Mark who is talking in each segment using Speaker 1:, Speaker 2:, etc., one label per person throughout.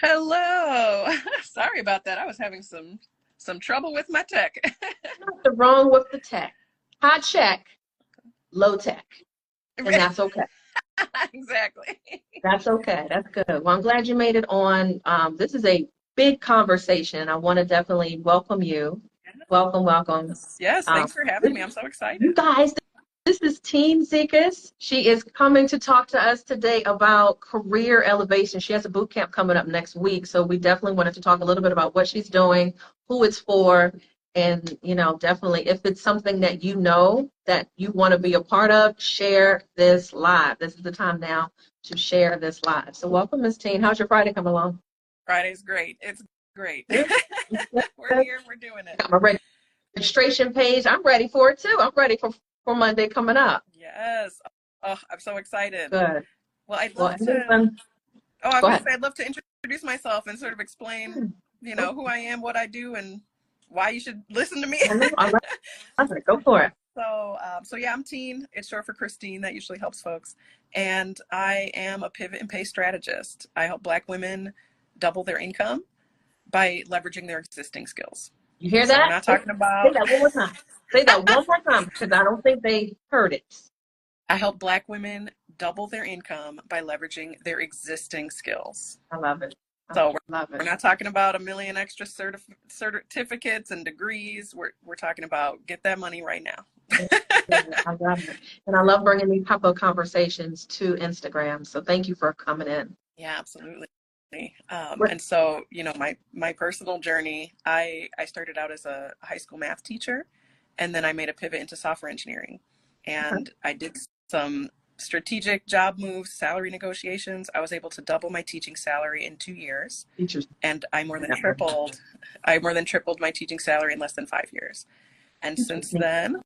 Speaker 1: Hello. Sorry about that. I was having some trouble with my tech.
Speaker 2: Nothing wrong with the tech. High check, low tech, and that's okay.
Speaker 1: Exactly.
Speaker 2: That's okay. That's good. Well, I'm glad you made it on. This is a big conversation. I want to definitely welcome you. Welcome, welcome.
Speaker 1: Yes,
Speaker 2: Um,
Speaker 1: thanks for having me. I'm so excited.
Speaker 2: you guys, this is Teen Zekas. She is coming to talk to us today about career elevation. She has a boot camp coming up next week, so we definitely wanted to talk a little bit about what she's doing, who it's for, and definitely if it's something that you know that you want to be a part of, share this live. This is the time now to share this live. So welcome, Miss Teen. How's your Friday coming along?
Speaker 1: Friday's great. It's great.
Speaker 2: Good.
Speaker 1: We're here. We're doing it.
Speaker 2: Got my registration page. I'm ready for it too. I'm ready for Monday coming up.
Speaker 1: Yes. Oh, I'm so excited.
Speaker 2: Good.
Speaker 1: Well, I'd
Speaker 2: Well,
Speaker 1: love to. Oh, I was
Speaker 2: go
Speaker 1: going to
Speaker 2: ahead.
Speaker 1: say I'd love to introduce myself and sort of explain, who I am, what I do, and why you should listen to me.
Speaker 2: All right. Go for it.
Speaker 1: So yeah, I'm Teen. It's short for Christine. That usually helps folks. And I am a pivot and pay strategist. I help Black women double their income by leveraging their existing skills.
Speaker 2: You hear that?
Speaker 1: We're not talking about.
Speaker 2: Say that one more time. Say that one more time because I don't think they heard it.
Speaker 1: I help Black women double their income by leveraging their existing skills.
Speaker 2: I love it.
Speaker 1: So we're not talking about a million extra certificates and degrees. We're talking about get that money right now.
Speaker 2: I love it. And I love bringing these type of conversations to Instagram. So thank you for coming in.
Speaker 1: Yeah, absolutely. And so, my personal journey, I started out as a high school math teacher, and then I made a pivot into software engineering. And I did some strategic job moves, salary negotiations. I was able to double my teaching salary in 2 years. And I more than tripled my teaching salary in less than 5 years. And since then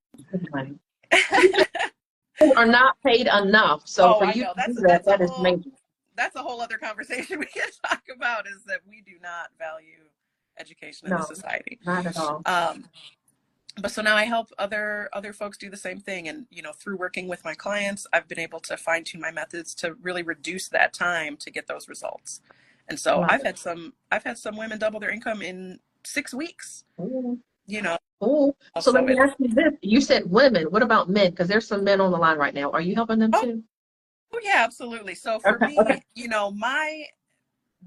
Speaker 2: are not paid enough. So for you to do that is amazing.
Speaker 1: That's a whole other conversation we can talk about, is that we do not value education in this society.
Speaker 2: Not at all.
Speaker 1: But so now I help other folks do the same thing. And, through working with my clients, I've been able to fine tune my methods to really reduce that time to get those results. And so I've had some women double their income in 6 weeks.
Speaker 2: Ooh. So let me ask you this. You said women. What about men? Because there's some men on the line right now. Are you helping them too?
Speaker 1: Oh, yeah, absolutely. So for me,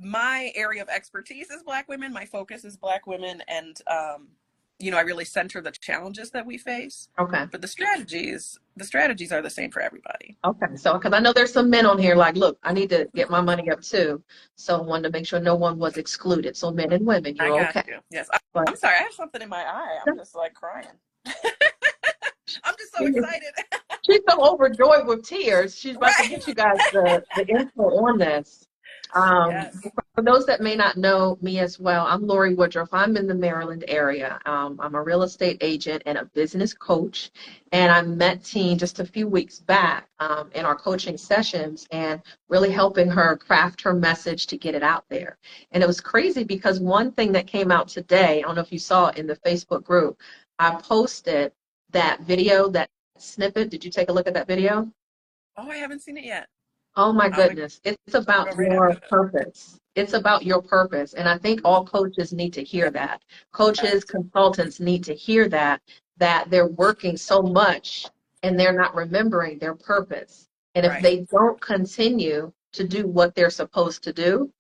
Speaker 1: my area of expertise is Black women. My focus is Black women. And, I really center the challenges that we face.
Speaker 2: Okay.
Speaker 1: But the strategies are the same for everybody.
Speaker 2: Okay. So, because I know there's some men on here like, look, I need to get my money up too. So I wanted to make sure no one was excluded. So men and women, you're okay.
Speaker 1: You. Yes. I'm sorry. I have something in my eye. I'm just like crying. I'm just so excited.
Speaker 2: She's so overjoyed with tears. She's about to get you guys the info on this.
Speaker 1: Yes.
Speaker 2: For those that may not know me as well, I'm Lorie Woodruff. I'm in the Maryland area. I'm a real estate agent and a business coach. And I met Teen just a few weeks back in our coaching sessions and really helping her craft her message to get it out there. And it was crazy because one thing that came out today, I don't know if you saw it in the Facebook group, I posted that video, that snippet. Did you take a look at that video?
Speaker 1: Oh, I haven't seen it yet.
Speaker 2: Oh my goodness. It's about your purpose. It's about your purpose. And I think all coaches need to hear that. Coaches, consultants need to hear that they're working so much and they're not remembering their purpose. And if they don't continue to do what they're supposed to do,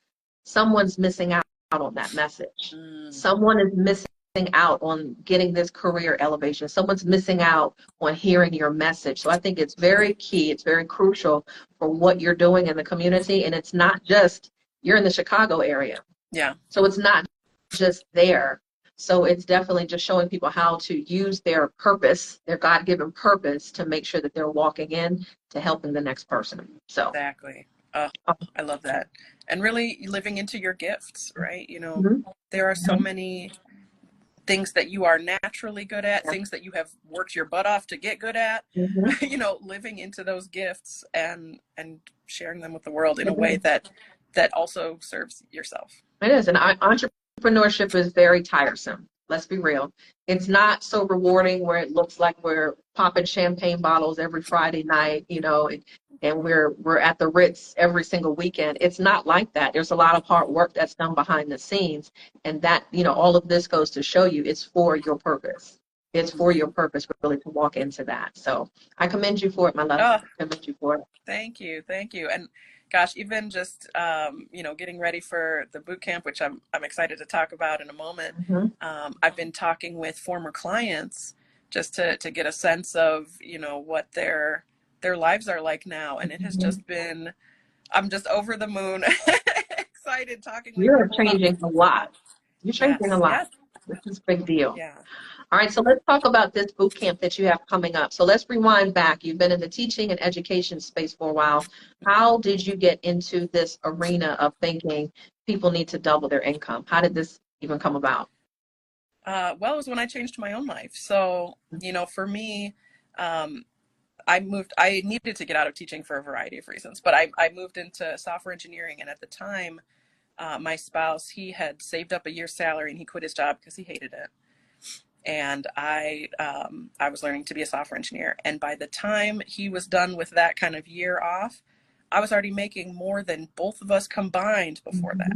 Speaker 2: someone's missing out on that message. Someone is missing out on getting this career elevation. Someone's missing out on hearing your message. So I think it's very key. It's very crucial for what you're doing in the community. And it's not just, you're in the Chicago area.
Speaker 1: Yeah.
Speaker 2: So it's not just there. So it's definitely just showing people how to use their purpose, their God-given purpose, to make sure that they're walking in to helping the next person. So
Speaker 1: exactly. I love that. And really living into your gifts, right? There are so many things that you are naturally good at, things that you have worked your butt off to get good at, living into those gifts and sharing them with the world in a way that also serves yourself.
Speaker 2: It is. And entrepreneurship is very tiresome. Let's be real. It's not so rewarding where it looks like we're popping champagne bottles every Friday night, and we're at the Ritz every single weekend. It's not like that. There's a lot of hard work that's done behind the scenes, and that, all of this goes to show you it's for your purpose. It's for your purpose really to walk into that. So I commend you for it, my love.
Speaker 1: Oh,
Speaker 2: I commend you for it.
Speaker 1: thank you, thank you. And gosh, even just getting ready for the boot camp, which I'm excited to talk about in a moment.
Speaker 2: Mm-hmm.
Speaker 1: I've been talking with former clients just to get a sense of what their lives are like now, and it has just been, I'm just over the moon excited talking with
Speaker 2: You're
Speaker 1: people about
Speaker 2: changing
Speaker 1: this
Speaker 2: a
Speaker 1: stuff.
Speaker 2: lot. You're changing a
Speaker 1: Yes,
Speaker 2: lot.
Speaker 1: yes,
Speaker 2: This is a big deal.
Speaker 1: yeah.
Speaker 2: All right, so let's talk about this boot camp that you have coming up. So let's rewind back. You've been in the teaching and education space for a while. How did you get into this arena of thinking people need to double their income? How did this even come about?
Speaker 1: Well, it was when I changed my own life. So, for me, I needed to get out of teaching for a variety of reasons, but I moved into software engineering. And at the time, my spouse, he had saved up a year's salary and he quit his job because he hated it. And I was learning to be a software engineer. And by the time he was done with that kind of year off, I was already making more than both of us combined before that.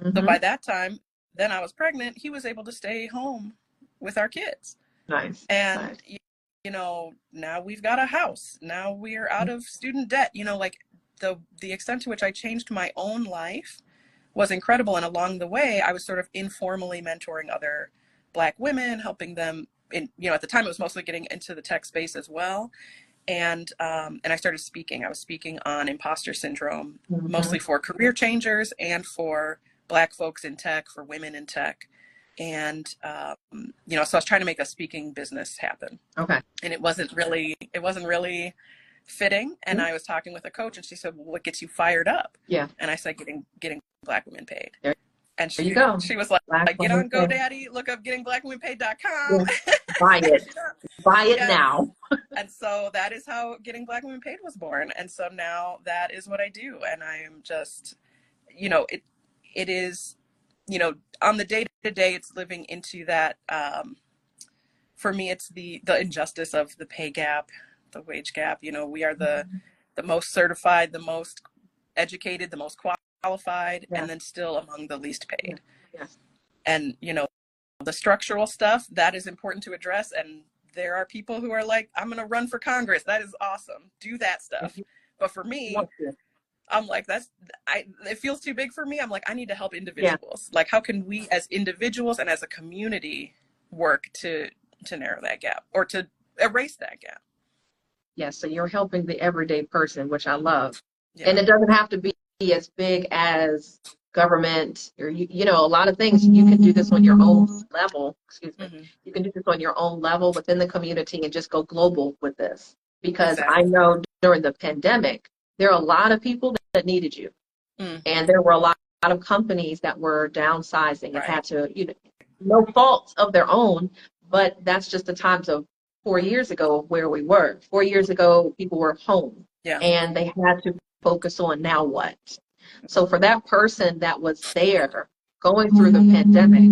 Speaker 1: So
Speaker 2: Mm-hmm.
Speaker 1: by that time, then I was pregnant. He was able to stay home with our kids.
Speaker 2: Nice.
Speaker 1: And,
Speaker 2: Nice.
Speaker 1: now we've got a house. Now we're out of student debt. Like the extent to which I changed my own life was incredible. And along the way, I was sort of informally mentoring other Black women, helping them at the time it was mostly getting into the tech space as well. And I started speaking. I was speaking on imposter syndrome,
Speaker 2: Mm-hmm.
Speaker 1: mostly for career changers and for Black folks in tech, for women in tech. And, so I was trying to make a speaking business happen.
Speaker 2: Okay.
Speaker 1: And it wasn't really fitting. And I was talking with a coach and she said, well, what gets you fired up?
Speaker 2: Yeah.
Speaker 1: And I said, getting Black women paid.
Speaker 2: There
Speaker 1: And
Speaker 2: you go.
Speaker 1: she was like,
Speaker 2: Black
Speaker 1: get
Speaker 2: women
Speaker 1: on
Speaker 2: paid.
Speaker 1: GoDaddy, look up gettingblackwomenpaid.com.
Speaker 2: Yeah. Buy it. Buy it
Speaker 1: Yes.
Speaker 2: now.
Speaker 1: And so that is how Getting Black Women Paid was born. And so now that is what I do. And I am just, it is, on the day to day, it's living into that. For me, it's the injustice of the pay gap, the wage gap. We are the most certified, the most educated, the most qualified,
Speaker 2: Yeah.
Speaker 1: and then still among the least paid.
Speaker 2: Yeah.
Speaker 1: And, the structural stuff that is important to address. And there are people who are like, I'm going to run for Congress. That is awesome. Do that stuff. But for me, I'm like, it feels too big for me. I'm like, I need to help individuals. Yeah. Like, how can we as individuals and as a community work to narrow that gap or to erase that gap?
Speaker 2: Yeah, so you're helping the everyday person, which I love.
Speaker 1: Yeah.
Speaker 2: And it doesn't have to be as big as government or, a lot of things. You can do this on your own level. Excuse me. Mm-hmm. You can do this on your own level within the community and just go global with this. Because exactly. I know during the pandemic, there are a lot of people that needed you. Mm. And there were a lot of companies that were downsizing and had to, no faults of their own, but that's just the times of 4 years ago where we were. 4 years ago, people were home. Yeah. And they had to focus on now what. So for that person that was there going through the pandemic,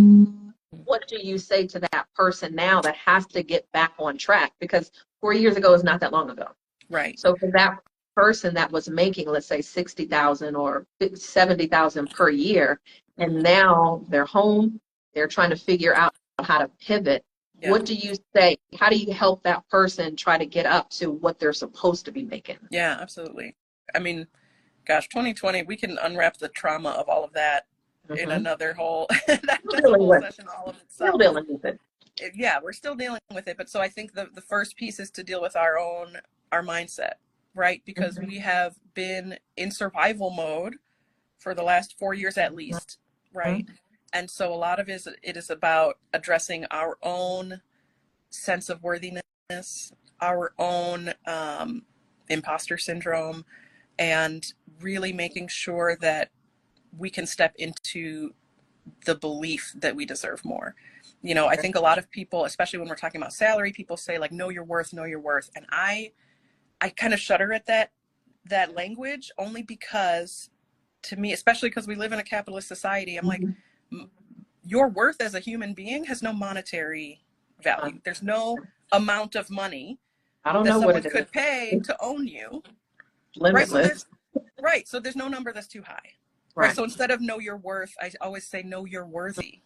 Speaker 2: what do you say to that person now that has to get back on track? Because 4 years ago is not that long ago.
Speaker 1: Right.
Speaker 2: So for that person that was making, let's say, $60,000 or $70,000 per year, and now they're home, they're trying to figure out how to pivot. Yeah. What do you say? How do you help that person try to get up to what they're supposed to be making?
Speaker 1: Yeah, absolutely. I mean, gosh, 2020, we can unwrap the trauma of all of that in another whole, that's a whole session all of itself.
Speaker 2: Still dealing with it.
Speaker 1: Yeah, we're still dealing with it. But so I think the first piece is to deal with our mindset, right? Because we have been in survival mode for the last 4 years at least, right? And so a lot of it is about addressing our own sense of worthiness, our own imposter syndrome, and really making sure that we can step into the belief that we deserve more. I think a lot of people, especially when we're talking about salary, people say like, know your worth, know your worth. And I kind of shudder at that language, only because to me, especially because we live in a capitalist society, I'm like, your worth as a human being has no monetary value. There's no amount of money
Speaker 2: I don't
Speaker 1: that
Speaker 2: know what
Speaker 1: someone
Speaker 2: it
Speaker 1: could pay
Speaker 2: is.
Speaker 1: to own you.
Speaker 2: Limitless.
Speaker 1: So there's no number that's too high. Right.
Speaker 2: Right.
Speaker 1: So instead of know your worth, I always say know you're worthy.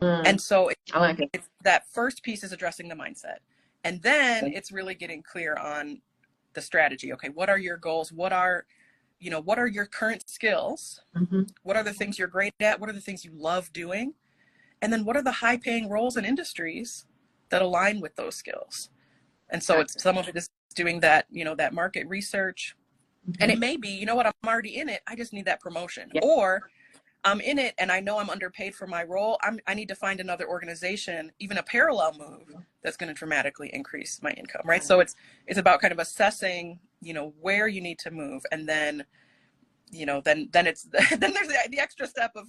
Speaker 2: Mm,
Speaker 1: And so
Speaker 2: I like it.
Speaker 1: that first piece is addressing the mindset. And then it's really getting clear on the strategy. Okay, what are your goals? What are your current skills?
Speaker 2: Mm-hmm.
Speaker 1: What are the things you're great at? What are the things you love doing? And then what are the high paying roles and industries that align with those skills? And so it's some of it is doing that, that market research. Mm-hmm. And it may be, I'm already in it. I just need that promotion. Yeah. Or I'm in it and I know I'm underpaid for my role. I need to find another organization, even a parallel move that's going to dramatically increase my income, right? So it's about kind of assessing, where you need to move, and then, then it's then there's the extra step of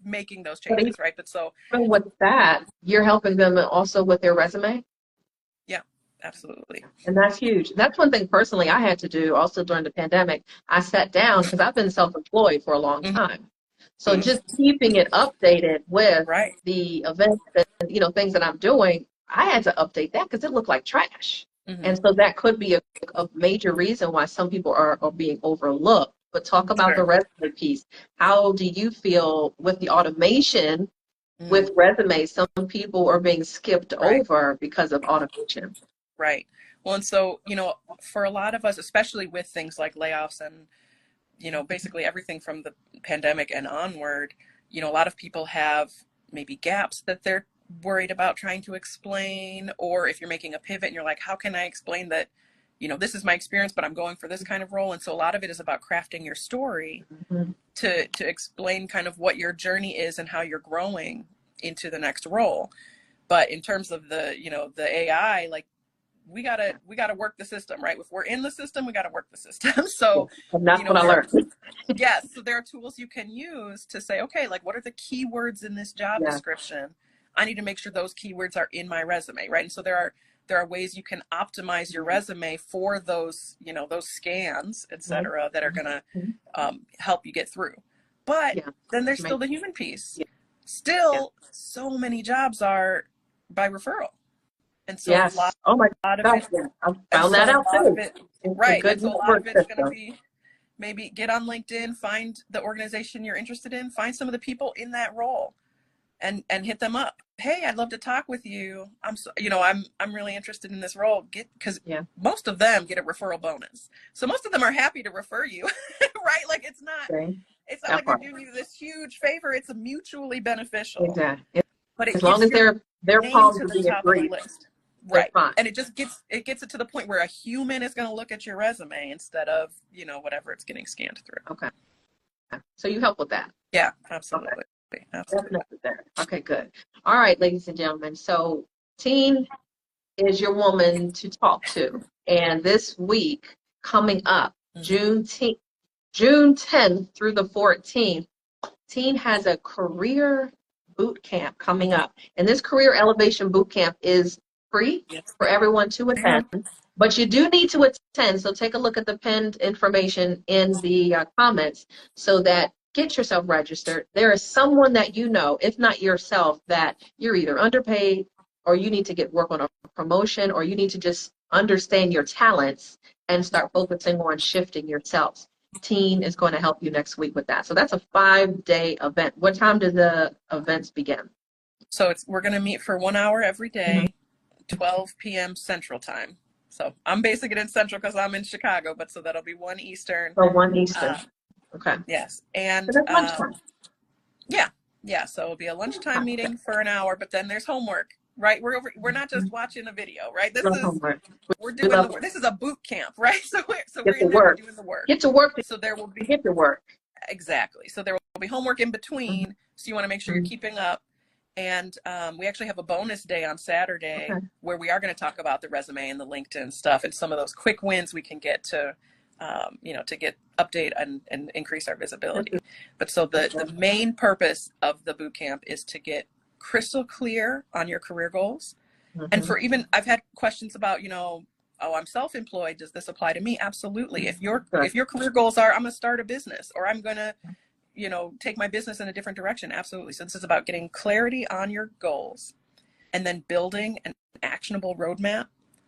Speaker 1: making those changes, right? But so
Speaker 2: with that, you're helping them also with their resume.
Speaker 1: Yeah, absolutely.
Speaker 2: And that's huge. That's one thing personally I had to do also during the pandemic. I sat down because I've been self-employed for a long time. So just keeping it updated with the events and, things that I'm doing, I had to update that because it looked like trash. And so that could be a major reason why some people are being overlooked. But talk about the resume piece. How do you feel with the automation with resumes? Some people are being skipped over because of automation.
Speaker 1: Right. Well, and so, for a lot of us, especially with things like layoffs and, basically everything from the pandemic and onward, a lot of people have maybe gaps that they're worried about trying to explain. Or if you're making a pivot and you're like, how can I explain that, this is my experience, but I'm going for this kind of role. And so a lot of it is about crafting your story to explain kind of what your journey is and how you're growing into the next role. But in terms of the, the AI, like, we gotta work the system, right? If we're in the system, we gotta work the system. So
Speaker 2: and that's what I learned.
Speaker 1: Yes. So there are tools you can use to say, okay, like, what are the keywords in this job description? I need to make sure those keywords are in my resume, right? And so there are ways you can optimize your resume for those, those scans, et cetera, that are gonna help you get through. But then there's still the human piece. Still, so many jobs are by referral. And so a lot of it,
Speaker 2: I found that out too.
Speaker 1: Right. And so a lot of it's going to be maybe get on LinkedIn, find the organization you're interested in, find some of the people in that role, and hit them up. Hey, I'd love to talk with you. I'm really interested in this role. Because most of them get a referral bonus. So most of them are happy to refer you, right? Like it's not like they're doing you this huge favor. It's mutually beneficial.
Speaker 2: Exactly.
Speaker 1: But
Speaker 2: as long as their palms
Speaker 1: to
Speaker 2: are
Speaker 1: the top of the list. Right.
Speaker 2: Fine.
Speaker 1: And it gets it to the point where a human is going to look at your resume instead of, whatever it's getting scanned through.
Speaker 2: Okay. So you help with that.
Speaker 1: Yeah, absolutely.
Speaker 2: Okay. Absolutely. Okay, good. All right, ladies and gentlemen. So Teen is your woman to talk to. And this week coming up, June 10th through the 14th, Teen has a career boot camp coming up. And this Career Elevation Bootcamp is free for everyone to attend, but you do need to attend. So take a look at the pinned information in the comments so that get yourself registered. There is someone that if not yourself, that you're either underpaid or you need to get work on a promotion, or you need to just understand your talents and start focusing on shifting yourself. Teen is going to help you next week with that. So that's a 5-day event. What time do the events begin?
Speaker 1: So we're going to meet for 1 hour every day, 12 p.m. Central Time. So I'm basing it in Central because I'm in Chicago, but so that'll be 1 Eastern.
Speaker 2: So 1 Eastern. Okay.
Speaker 1: Yes. And
Speaker 2: so that's lunchtime.
Speaker 1: Yeah. So it'll be a lunchtime meeting for an hour, but then there's homework, right? We're not just watching a video, right? This is a boot camp, right? So we're in there, we're doing the work.
Speaker 2: Get to work.
Speaker 1: So there will be
Speaker 2: get to work.
Speaker 1: Exactly. So there will be homework in between. So you want to make sure you're keeping up. And we actually have a bonus day on Saturday where we are going to talk about the resume and the LinkedIn stuff and some of those quick wins we can get to, to get update and increase our visibility. But so the main purpose of the bootcamp is to get crystal clear on your career goals. And for I've had questions about, I'm self-employed. Does this apply to me? Absolutely. If your career goals are, I'm going to start a business, or I'm going to, take my business in a different direction? Absolutely. So this is about getting clarity on your goals and then building an actionable roadmap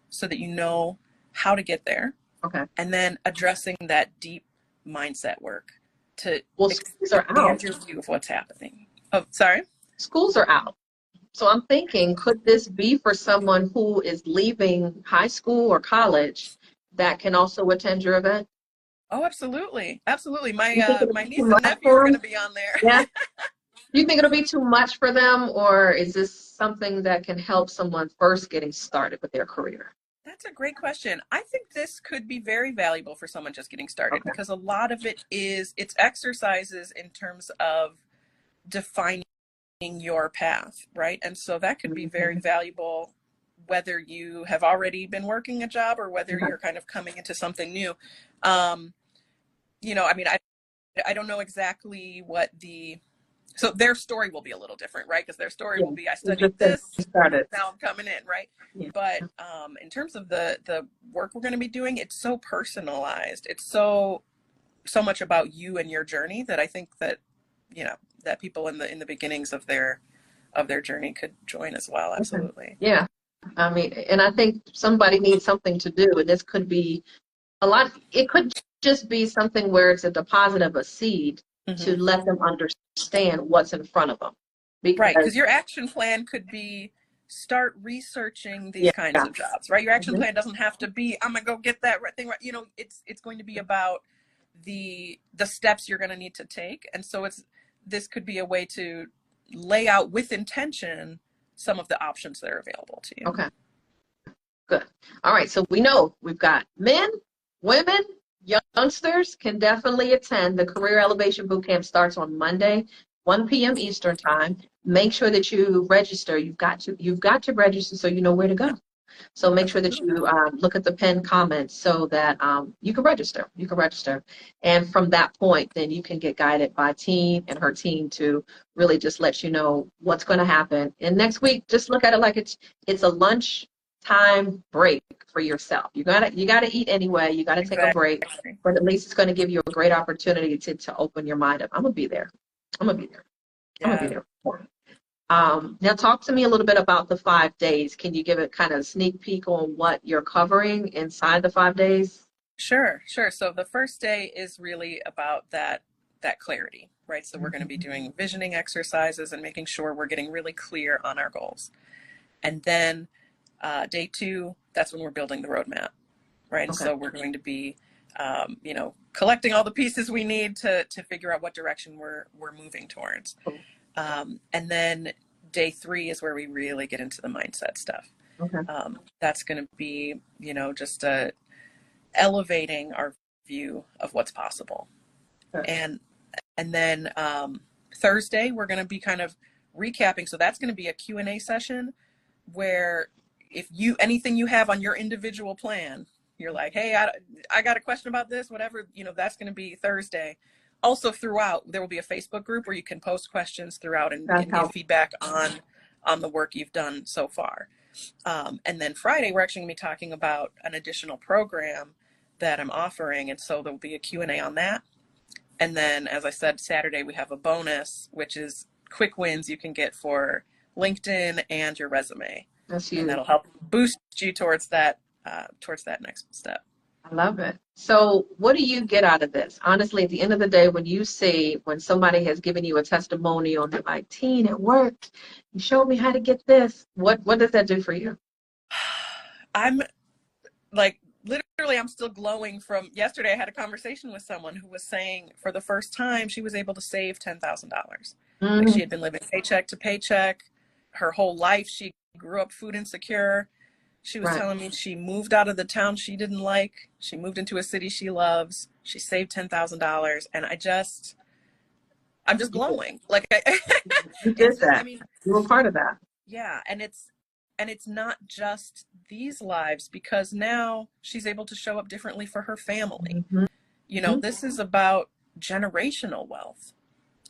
Speaker 1: so that you know how to get there.
Speaker 2: Okay.
Speaker 1: And then addressing that deep mindset work to
Speaker 2: Schools are
Speaker 1: expand
Speaker 2: out.
Speaker 1: your view of what's happening. Oh, sorry.
Speaker 2: Schools are out. So I'm thinking, could this be for someone who is leaving high school or college that can also attend your event?
Speaker 1: Oh, absolutely. Absolutely.
Speaker 2: You think it'll
Speaker 1: My
Speaker 2: be too
Speaker 1: niece and
Speaker 2: much
Speaker 1: nephew
Speaker 2: for
Speaker 1: are going
Speaker 2: them?
Speaker 1: to be on there.
Speaker 2: Yeah. Do you think it'll be too much for them, or is this something that can help someone first getting started with their career?
Speaker 1: That's a great question. I think this could be very valuable for someone just getting started
Speaker 2: Okay.
Speaker 1: because a lot of it's exercises in terms of defining your path, right? And so that could be very
Speaker 2: Mhm.
Speaker 1: valuable whether you have already been working a job or whether
Speaker 2: Okay.
Speaker 1: you're kind of coming into something new. Um, I mean, I don't know exactly so their story will be a little different, right? Because their story
Speaker 2: Yeah.
Speaker 1: will be, I
Speaker 2: We're
Speaker 1: studied
Speaker 2: just getting
Speaker 1: this,
Speaker 2: started.
Speaker 1: now I'm coming in, right?
Speaker 2: Yeah.
Speaker 1: But in terms of the work we're going to be doing, it's so personalized. It's so much about you and your journey that I think that that people in the beginnings of their journey could join as well.
Speaker 2: Okay.
Speaker 1: Absolutely.
Speaker 2: Yeah. I mean, and I think somebody needs something to do, and this could be a lot. It could just be something where it's a deposit of a seed to
Speaker 1: Hmm.
Speaker 2: let them understand what's in front of them.
Speaker 1: Right,
Speaker 2: Because,
Speaker 1: because your action plan could be start researching these
Speaker 2: yeah.
Speaker 1: kinds of jobs, right? Your action
Speaker 2: Mhm.
Speaker 1: plan doesn't have to be I'm gonna go get that thing right. It's going to be about the steps you're going to need to take, and so this could be a way to lay out with intention some of the options that are available to you.
Speaker 2: Okay. Good. All right. So we know we've got men, women, youngsters can definitely attend. The Career Elevation Bootcamp starts on Monday, 1 p.m. Eastern time. Make sure that you register. You've got to register so you know where to go. So make sure that you look at the pinned comments so that you can register. You can register. And from that point, then you can get guided by Teen and her team to really just let you know what's going to happen. And next week, just look at it like it's a lunch time break for yourself. You gotta eat anyway. You gotta take a break,
Speaker 1: Exactly.
Speaker 2: but at least it's going to give you a great opportunity to open your mind up. I'm gonna be there. I'm gonna be there. I'm gonna be
Speaker 1: Yeah.
Speaker 2: there. Now talk to me a little bit about the 5 days. Can you give it kind of a sneak peek on what you're covering inside the 5 days?
Speaker 1: Sure, sure. So the first day is really about that clarity, right? So we're going to be
Speaker 2: Mhm.
Speaker 1: doing visioning exercises and making sure we're getting really clear on our goals. And then day two, that's when we're building the roadmap, right? And
Speaker 2: Okay.
Speaker 1: so we're going to be, collecting all the pieces we need to figure out what direction we're moving towards.
Speaker 2: Cool.
Speaker 1: And then day three is where we really get into the mindset stuff.
Speaker 2: Okay.
Speaker 1: That's going to be, just elevating our view of what's possible.
Speaker 2: Good.
Speaker 1: And then Thursday we're going to be kind of recapping. So that's going to be a Q&A session where if anything you have on your individual plan, you're like, hey, I got a question about this, whatever, that's going to be Thursday. Also throughout, there will be a Facebook group where you can post questions throughout
Speaker 2: That's
Speaker 1: and give
Speaker 2: how.
Speaker 1: feedback on the work you've done so far. And then Friday, we're actually going to be talking about an additional program that I'm offering. And so there'll be a Q&A on that. And then, as I said, Saturday, we have a bonus, which is quick wins you can get for LinkedIn and your resume.
Speaker 2: That's
Speaker 1: And
Speaker 2: huge.
Speaker 1: that'll help boost you towards that next step.
Speaker 2: I love it. So what do you get out of this? Honestly, at the end of the day, when somebody has given you a testimonial and they're like, Teen, it worked. You showed me how to get this. What does that do for you?
Speaker 1: I'm like, literally, I'm still glowing from yesterday. I had a conversation with someone who was saying for the first time she was able to save $10,000. Like she
Speaker 2: Mm,
Speaker 1: had been living paycheck to paycheck her whole life. She grew up food insecure. She was
Speaker 2: right.
Speaker 1: telling me she moved out of the town she didn't like. She moved into a city she loves. She saved $10,000, and I'm just
Speaker 2: You did,
Speaker 1: glowing. Like
Speaker 2: you
Speaker 1: it's
Speaker 2: did
Speaker 1: just, I
Speaker 2: that.
Speaker 1: mean,
Speaker 2: You were part of that.
Speaker 1: yeah, and it's not just these lives because now she's able to show up differently for her family.
Speaker 2: Hmm.
Speaker 1: This is about generational wealth.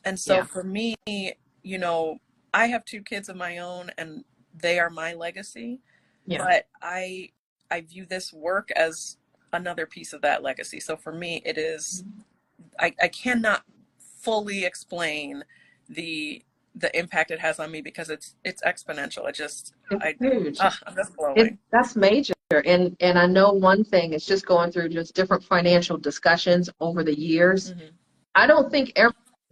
Speaker 1: And so
Speaker 2: Yeah.
Speaker 1: for me, I have two kids of my own and they are my legacy,
Speaker 2: Yeah.
Speaker 1: but I view this work as another piece of that legacy. So for me, it is I cannot fully explain the impact it has on me, because it's exponential.
Speaker 2: It's huge.
Speaker 1: I'm just glowing.
Speaker 2: That's major. And I know one thing is just going through just different financial discussions over the years.
Speaker 1: Mm-hmm.
Speaker 2: I don't think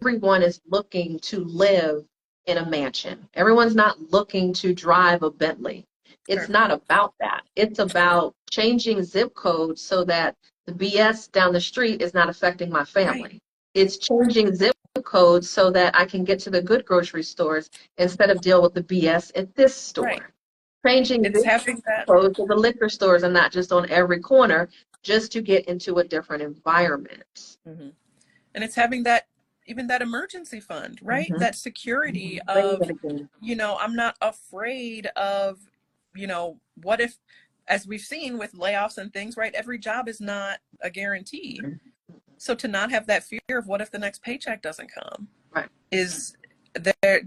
Speaker 2: everyone is looking to live in a mansion. Everyone's not looking to drive a Bentley. It's
Speaker 1: Sure.
Speaker 2: not about that. It's about changing zip codes so that the BS down the street is not affecting my family.
Speaker 1: Right.
Speaker 2: It's changing zip codes so that I can get to the good grocery stores instead of deal with the BS at this
Speaker 1: Right.
Speaker 2: store. Changing
Speaker 1: It's
Speaker 2: zip
Speaker 1: having that.
Speaker 2: codes so the liquor stores are not just on every corner, just to get into a different environment.
Speaker 1: Mm-hmm. And it's having that, even that emergency fund, right?
Speaker 2: Mm-hmm.
Speaker 1: That security
Speaker 2: Say
Speaker 1: of,
Speaker 2: that again.
Speaker 1: I'm not afraid of, what if, as we've seen with layoffs and things, right? Every job is not a guarantee. So to not have that fear of what if the next paycheck doesn't come,
Speaker 2: Right.
Speaker 1: is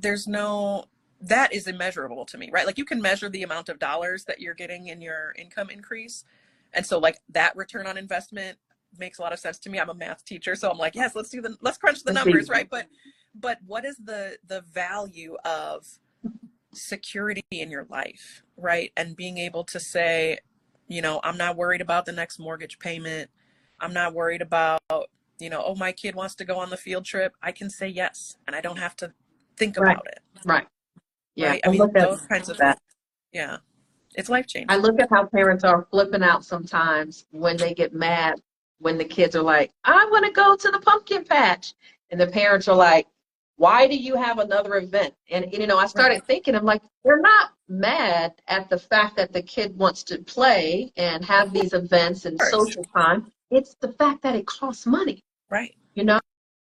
Speaker 1: there's no, that is immeasurable to me, right? Like, you can measure the amount of dollars that you're getting in your income increase. And so, like, that return on investment makes a lot of sense to me. I'm a math teacher, so I'm like, yes, let's crunch the numbers, right? But what is the value of security in your life, right? And being able to say, I'm not worried about the next mortgage payment. I'm not worried about, oh, my kid wants to go on the field trip. I can say yes, and I don't have to think
Speaker 2: Right.
Speaker 1: about it.
Speaker 2: Right. Yeah.
Speaker 1: Right. I mean, those kinds of
Speaker 2: that.
Speaker 1: Yeah, it's life
Speaker 2: I
Speaker 1: changing.
Speaker 2: look at how parents are flipping out sometimes when they get mad when the kids are like, I want to go to the pumpkin patch. And the parents are like, why do you have another event? And, I started
Speaker 1: Right.
Speaker 2: thinking, I'm like, they're not mad at the fact that the kid wants to play and have these events and
Speaker 1: Of course.
Speaker 2: social time. It's the fact that it costs money,
Speaker 1: Right.
Speaker 2: you know?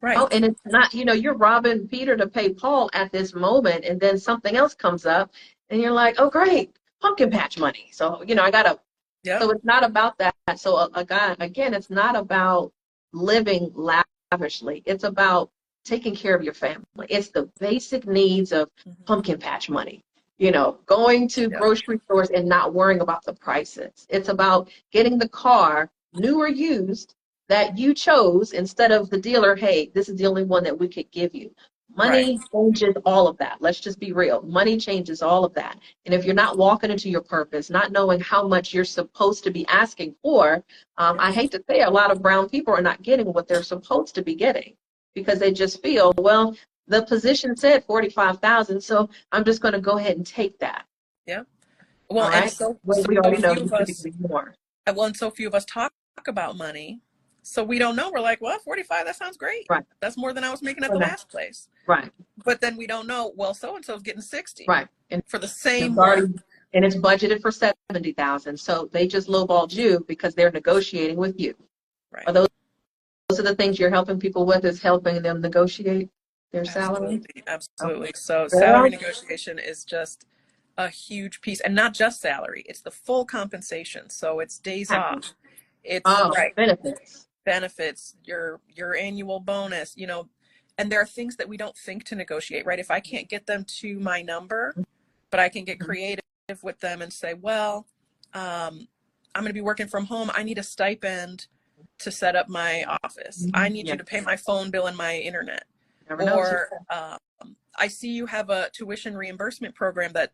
Speaker 1: Right.
Speaker 2: And it's not, you're robbing Peter to pay Paul at this moment, and then something else comes up, and you're like, oh, great, pumpkin patch money. So, I got to,
Speaker 1: Yep.
Speaker 2: so it's not about that. So, again, it's not about living lavishly. It's about taking care of your family. It's the basic needs of
Speaker 1: Mm-hmm.
Speaker 2: pumpkin patch money. Going to
Speaker 1: Yep.
Speaker 2: grocery stores and not worrying about the prices. It's about getting the car, new or used, that you chose instead of the dealer, hey, this is the only one that we could give you. Money changes all of that. Let's just be real. Money changes all of that. And if you're not walking into your purpose, not knowing how much you're supposed to be asking for, I hate to say a lot of brown people are not getting what they're supposed to be getting because they just feel, well, the position said 45,000, so I'm just going to go ahead and take that.
Speaker 1: Yeah. Well,
Speaker 2: All
Speaker 1: and
Speaker 2: right.
Speaker 1: so
Speaker 2: Well, we already know
Speaker 1: few
Speaker 2: you
Speaker 1: of
Speaker 2: should
Speaker 1: us,
Speaker 2: be more.
Speaker 1: well, and so few of us talk about money. So we don't know. We're like, well, 45, that sounds great.
Speaker 2: Right.
Speaker 1: That's more than I was making at the last place.
Speaker 2: Right.
Speaker 1: But then we don't know, well, so-and-so's getting 60.
Speaker 2: Right. And
Speaker 1: for the same
Speaker 2: it's
Speaker 1: work.
Speaker 2: and it's budgeted for 70,000. So they just lowballed you because they're negotiating with you.
Speaker 1: Right.
Speaker 2: Are those are the things you're helping people with, is helping them negotiate their salary?
Speaker 1: Absolutely.
Speaker 2: Okay.
Speaker 1: So salary
Speaker 2: Well,
Speaker 1: negotiation is just a huge piece, and not just salary. It's the full compensation. So it's days off. It's right. Benefits, your annual bonus, and there are things that we don't think to negotiate, right? If I can't get them to my number, but I can get creative with them and say, well, I'm going to be working from home. I need a stipend to set up my office. I need you to pay my phone bill and my internet. Or I see you have a tuition reimbursement program that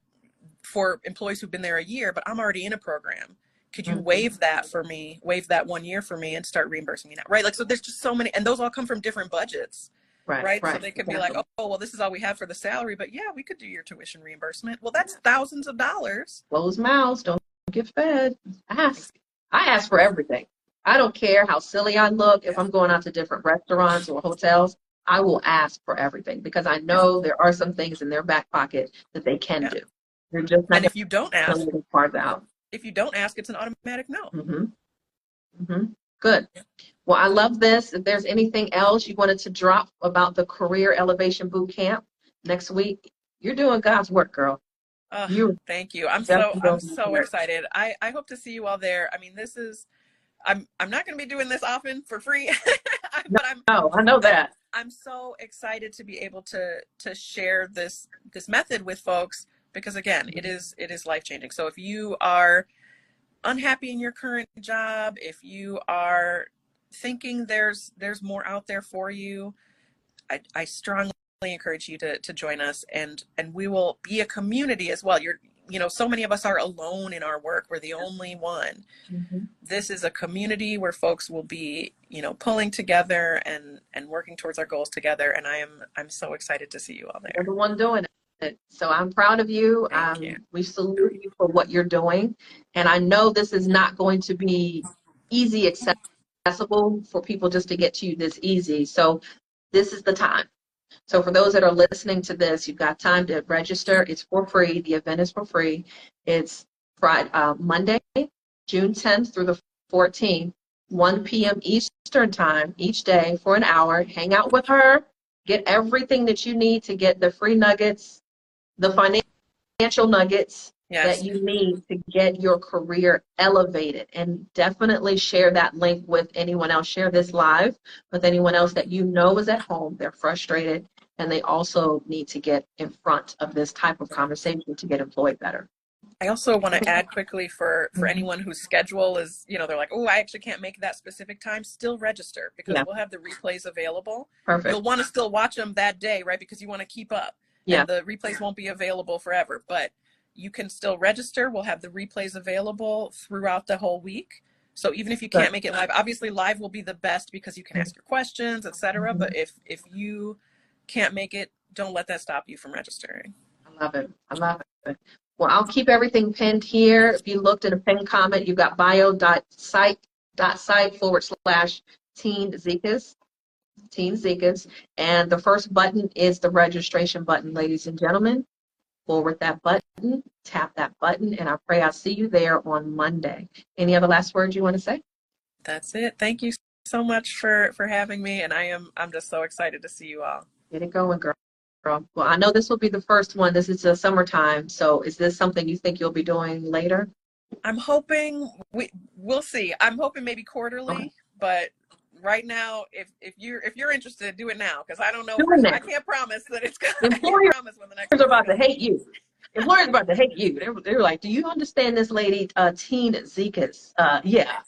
Speaker 1: for employees who've been there a year, but I'm already in a program. Could you waive that for me, waive that 1 year for me and start reimbursing me now? Right. Like, so there's just so many, and those all come from different budgets. Right. So they could be like, oh, well, this is all we have for the salary, but yeah, we could do your tuition reimbursement. Well, that's thousands of dollars.
Speaker 2: Closed mouths don't get fed. Ask. I ask for everything. I don't care how silly I look. If I'm going out to different restaurants or hotels, I will ask for everything because I know there are some things in their back pocket that they can do. You're just not.
Speaker 1: And if you don't ask,
Speaker 2: parts out.
Speaker 1: If you don't ask, it's an automatic no.
Speaker 2: Good. Well, I love this. If there's anything else you wanted to drop about the Career Elevation Bootcamp next week, you're doing God's work, girl.
Speaker 1: Thank you. I'm so excited. I hope to see you all there. I mean, I'm not going to be doing this often for free, but
Speaker 2: I know that.
Speaker 1: I'm so excited to be able to share this method with folks because, again, it is life changing. So if you are unhappy in your current job, if you are thinking there's more out there for you, I strongly encourage you to join us, and we will be a community as well. So many of us are alone in our work. We're the only one.
Speaker 2: Mm-hmm.
Speaker 1: This is a community where folks will be, pulling together and working towards our goals together. And I'm so excited to see you all there.
Speaker 2: You're the one doing it. So I'm proud of you.
Speaker 1: Thank you.
Speaker 2: We salute you for what you're doing. And I know this is not going to be easy accessible for people just to get to you this easy. So this is the time. So for those that are listening to this, you've got time to register. It's for free. The event is for free. It's Friday, Monday, June 10th through the 14th, 1 p.m. Eastern time each day for an hour. Hang out with her. Get everything that you need to get the free nuggets, the financial nuggets that you need to get your career elevated. And definitely share that link with anyone else. Share this live with anyone else that you know is at home. They're frustrated, and they also need to get in front of this type of conversation to get employed better.
Speaker 1: I also want to add quickly for anyone whose schedule is, they're like, oh, I actually can't make that specific time, still register, because we'll have the replays available.
Speaker 2: Perfect.
Speaker 1: You'll want to still watch them that day, right? Because you want to keep up.
Speaker 2: Yeah.
Speaker 1: And the replays won't be available forever, but you can still register. We'll have the replays available throughout the whole week. So even if you can't make it live, obviously live will be the best because you can ask your questions, etc. But if you can't make it, don't let that stop you from registering.
Speaker 2: I love it. I love it. Well, I'll keep everything pinned here. If you looked at a pinned comment, you've got bio.site/Teen Zekas. And the first button is the registration button, ladies and gentlemen. Forward that button, tap that button, and I pray I'll see you there on Monday. Any other last words you want to say?
Speaker 1: That's it. Thank you so much for having me, and I'm just so excited to see you all.
Speaker 2: Get it going, girl. Well, I know this will be the first one. This is the summertime, so is this something you think you'll be doing later?
Speaker 1: I'm hoping we'll see. I'm hoping maybe quarterly, but right now, if you're interested, do it now, because I don't know. I can't promise that it's going to.
Speaker 2: Employers are about to hate you. Employers are about to hate you. They're like, do you understand this lady, Teen Zekas? Yeah.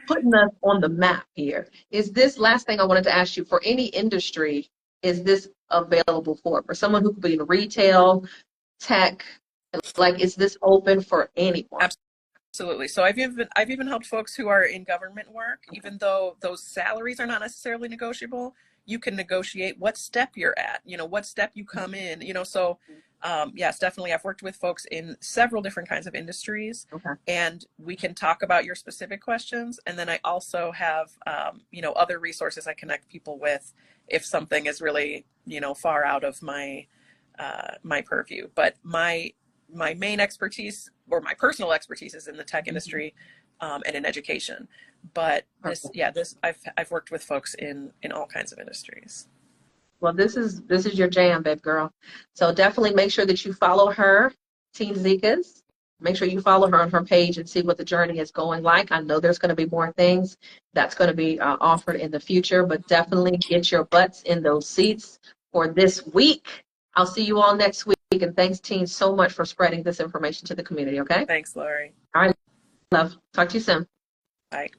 Speaker 2: Putting us on the map here. Is this last thing I wanted to ask you, for any industry, is this available for someone who could be in retail, tech? Like, is this open for anyone?
Speaker 1: Absolutely. So I've even helped folks who are in government work, even though those salaries are not necessarily negotiable. You can negotiate what step you're at, what step you come in, so yes, definitely. I've worked with folks in several different kinds of industries, and we can talk about your specific questions. And then I also have, other resources I connect people with if something is really, far out of my purview. But my main expertise, or my personal expertise, is in the tech industry and in education. But I've worked with folks in all kinds of industries.
Speaker 2: Well, this is your jam, babe girl. So definitely make sure that you follow her, Teen Zekas. Make sure you follow her on her page and see what the journey is going like. I know there's going to be more things that's going to be offered in the future, but definitely get your butts in those seats for this week. I'll see you all next week. And thanks, Teen, so much for spreading this information to the community, okay?
Speaker 1: Thanks, Lorie.
Speaker 2: All right, love. Talk to you soon.
Speaker 1: Bye.